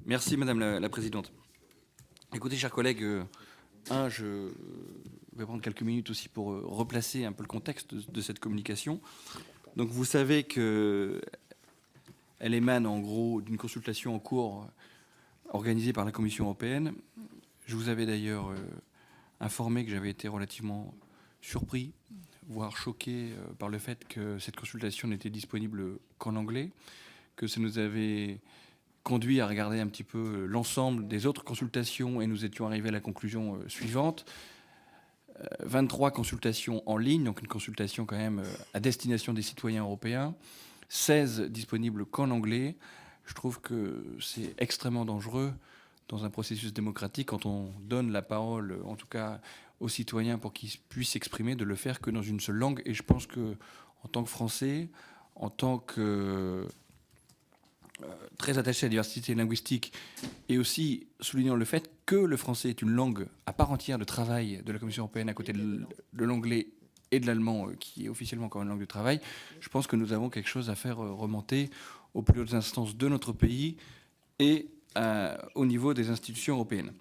Merci Madame la Présidente. Écoutez, chers collègues, je vais prendre quelques minutes aussi pour replacer un peu le contexte de cette communication. Donc vous savez qu'elle émane en gros d'une consultation en cours organisée par la Commission européenne. Je vous avais d'ailleurs informé que j'avais été relativement surpris, voire choqué par le fait que cette consultation n'était disponible qu'en anglais, que ça nous avait conduit à regarder un petit peu l'ensemble des autres consultations et nous étions arrivés à la conclusion suivante. 23 consultations en ligne, donc une consultation quand même à destination des citoyens européens, 16 disponibles qu'en anglais. Je trouve que c'est extrêmement dangereux dans un processus démocratique quand on donne la parole, en tout cas aux citoyens pour qu'ils puissent s'exprimer, de le faire que dans une seule langue. Et je pense que en tant que Français, en tant que très attaché à la diversité linguistique et aussi soulignant le fait que le français est une langue à part entière de travail de la Commission européenne à côté de l'anglais et de l'allemand qui est officiellement comme une langue de travail, je pense que nous avons quelque chose à faire remonter aux plus hautes instances de notre pays et au niveau des institutions européennes.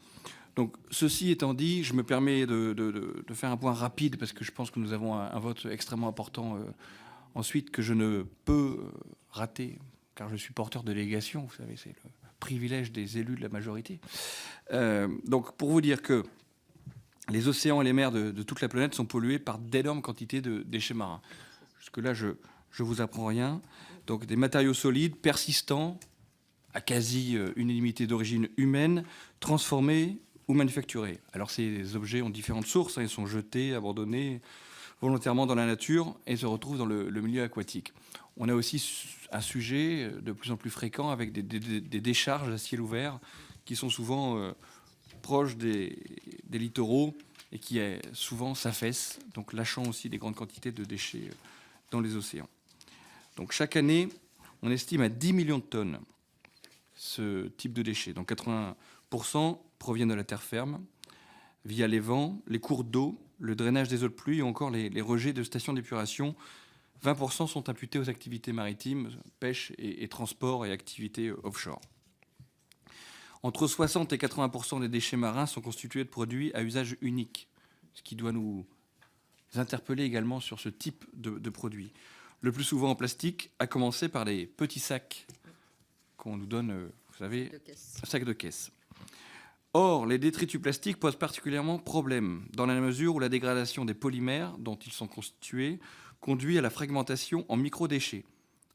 Donc, ceci étant dit, je me permets de faire un point rapide parce que je pense que nous avons un vote extrêmement important ensuite que je ne peux rater car je suis porteur de délégation, vous savez, c'est le privilège des élus de la majorité. Donc, pour vous dire que les océans et les mers de toute la planète sont pollués par d'énormes quantités de déchets marins. Jusque-là, je vous apprends rien. Donc, des matériaux solides, persistants, à quasi-unanimité d'origine humaine, transformés ou manufacturés. Alors, ces objets ont différentes sources, ils sont jetés, abandonnés volontairement dans la nature et se retrouvent dans le milieu aquatique. On a aussi un sujet de plus en plus fréquent avec des décharges à ciel ouvert qui sont souvent proches des littoraux et qui souvent s'affaissent, donc lâchant aussi des grandes quantités de déchets dans les océans. Donc chaque année, on estime à 10 millions de tonnes ce type de déchets. Donc 80% proviennent de la terre ferme, via les vents, les cours d'eau, le drainage des eaux de pluie ou encore les rejets de stations d'épuration. 20% sont imputés aux activités maritimes, pêche et transport et activités offshore. Entre 60 et 80% des déchets marins sont constitués de produits à usage unique, ce qui doit nous interpeller également sur ce type de produits. Le plus souvent en plastique, à commencer par les petits sacs qu'on nous donne, vous savez, sacs de caisse. Or, les détritus plastiques posent particulièrement problème, dans la mesure où la dégradation des polymères dont ils sont constitués conduit à la fragmentation en microdéchets,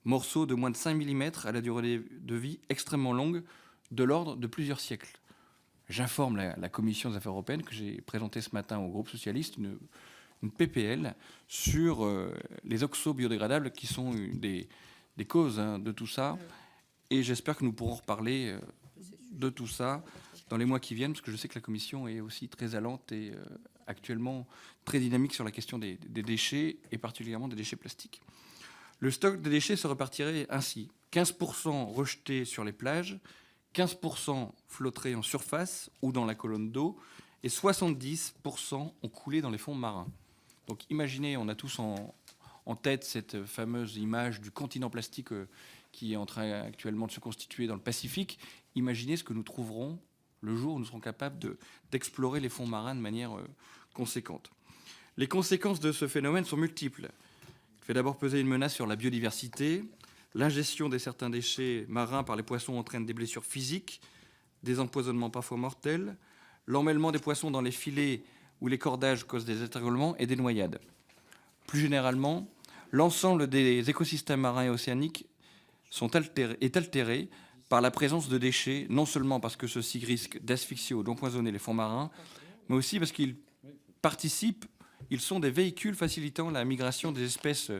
morceaux de moins de 5 mm à la durée de vie extrêmement longue, de l'ordre de plusieurs siècles. J'informe la Commission des affaires européennes que j'ai présenté ce matin au groupe socialiste une PPL sur les oxos biodégradables qui sont une des causes de tout ça. Et j'espère que nous pourrons reparler de tout ça dans les mois qui viennent, parce que je sais que la Commission est aussi très allante et actuellement très dynamique sur la question des déchets, et particulièrement des déchets plastiques. Le stock de déchets se repartirait ainsi. 15% rejetés sur les plages, 15% flottés en surface ou dans la colonne d'eau, et 70% ont coulé dans les fonds marins. Donc imaginez, on a tous en tête cette fameuse image du continent plastique qui est en train actuellement de se constituer dans le Pacifique. Imaginez ce que nous trouverons le jour où nous serons capables d'explorer les fonds marins de manière conséquente. Les conséquences de ce phénomène sont multiples. Il fait d'abord peser une menace sur la biodiversité. L'ingestion de certains déchets marins par les poissons entraîne des blessures physiques, des empoisonnements parfois mortels. L'emmêlement des poissons dans les filets ou les cordages cause des étranglements et des noyades. Plus généralement, l'ensemble des écosystèmes marins et océaniques est altéré par la présence de déchets, non seulement parce que ceux-ci risquent d'asphyxier ou d'empoisonner les fonds marins, mais aussi parce qu'ils ils sont des véhicules facilitant la migration des espèces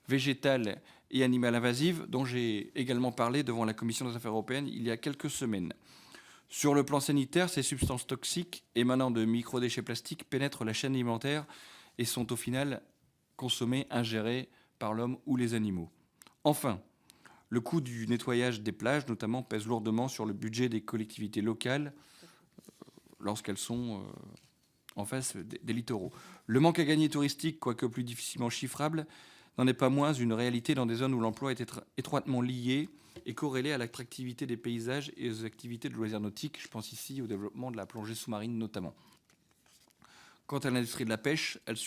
végétales et animales invasives, dont j'ai également parlé devant la Commission des affaires européennes il y a quelques semaines. Sur le plan sanitaire, ces substances toxiques émanant de microdéchets plastiques pénètrent la chaîne alimentaire et sont au final consommées, ingérées par l'homme ou les animaux. Enfin, le coût du nettoyage des plages, notamment, pèse lourdement sur le budget des collectivités locales lorsqu'elles sont en face des littoraux. Le manque à gagner touristique, quoique plus difficilement chiffrable, n'en est pas moins une réalité dans des zones où l'emploi est étroitement lié est corrélée à l'attractivité des paysages et aux activités de loisirs nautiques. Je pense ici au développement de la plongée sous-marine notamment. Quant à l'industrie de la pêche, elle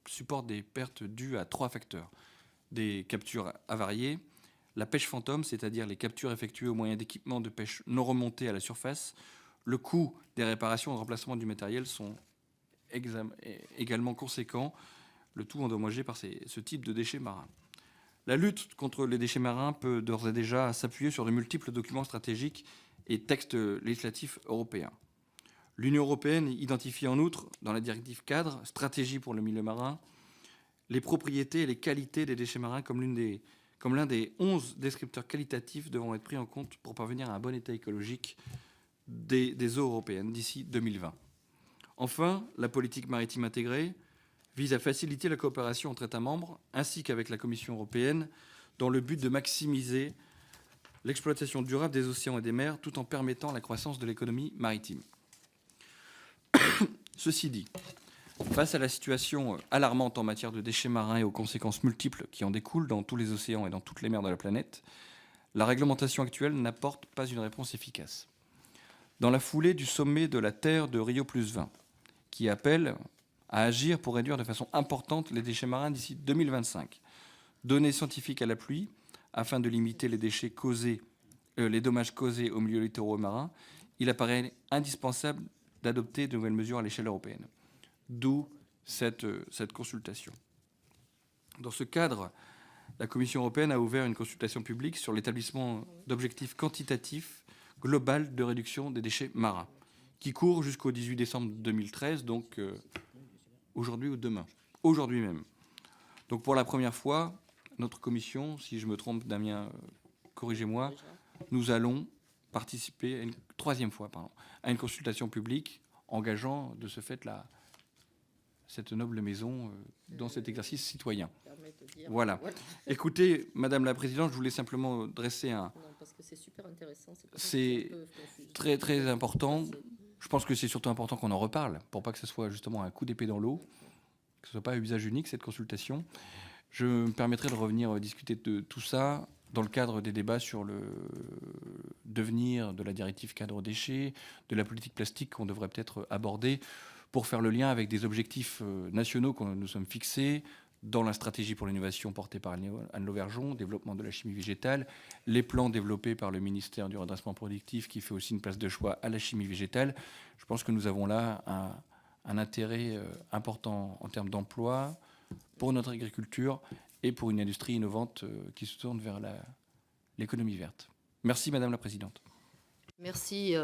supporte des pertes dues à 3 facteurs. Des captures avariées, la pêche fantôme, c'est-à-dire les captures effectuées au moyen d'équipements de pêche non remontés à la surface, le coût des réparations et de remplacement du matériel sont également conséquents, le tout endommagé par ce type de déchets marins. La lutte contre les déchets marins peut d'ores et déjà s'appuyer sur de multiples documents stratégiques et textes législatifs européens. L'Union européenne identifie en outre, dans la directive cadre, stratégie pour le milieu marin, les propriétés et les qualités des déchets marins comme l'un des 11 descripteurs qualitatifs devant être pris en compte pour parvenir à un bon état écologique des eaux européennes d'ici 2020. Enfin, la politique maritime intégrée vise à faciliter la coopération entre États membres ainsi qu'avec la Commission européenne dans le but de maximiser l'exploitation durable des océans et des mers tout en permettant la croissance de l'économie maritime. Ceci dit, face à la situation alarmante en matière de déchets marins et aux conséquences multiples qui en découlent dans tous les océans et dans toutes les mers de la planète, la réglementation actuelle n'apporte pas une réponse efficace. Dans la foulée du sommet de la Terre de Rio+20, qui appelle à agir pour réduire de façon importante les déchets marins d'ici 2025, données scientifiques à l'appui, afin de limiter les dommages causés aux milieux littoraux marins, il apparaît indispensable d'adopter de nouvelles mesures à l'échelle européenne. D'où cette consultation. Dans ce cadre, la Commission européenne a ouvert une consultation publique sur l'établissement d'objectifs quantitatifs global de réduction des déchets marins, qui court jusqu'au 18 décembre 2013, donc aujourd'hui ou demain, aujourd'hui même. Donc pour la première fois, notre commission, si je me trompe, Damien, corrigez-moi, nous allons participer troisième fois, à une consultation publique engageant de ce fait cette noble maison dans cet exercice citoyen. Voilà. Écoutez, Madame la Présidente, je voulais simplement dresser un... Non, parce que c'est super intéressant. C'est très, très important. Je pense que c'est surtout important qu'on en reparle, pour pas que ce soit justement un coup d'épée dans l'eau, que ce ne soit pas à usage unique, cette consultation. Je me permettrai de revenir discuter de tout ça dans le cadre des débats sur le devenir de la directive cadre déchets, de la politique plastique qu'on devrait peut-être aborder pour faire le lien avec des objectifs nationaux que nous sommes fixés dans la stratégie pour l'innovation portée par Anne Lauvergeon, développement de la chimie végétale, les plans développés par le ministère du redressement productif qui fait aussi une place de choix à la chimie végétale. Je pense que nous avons là un intérêt important en termes d'emploi pour notre agriculture et pour une industrie innovante qui se tourne vers l'économie verte. Merci Madame la Présidente. Merci.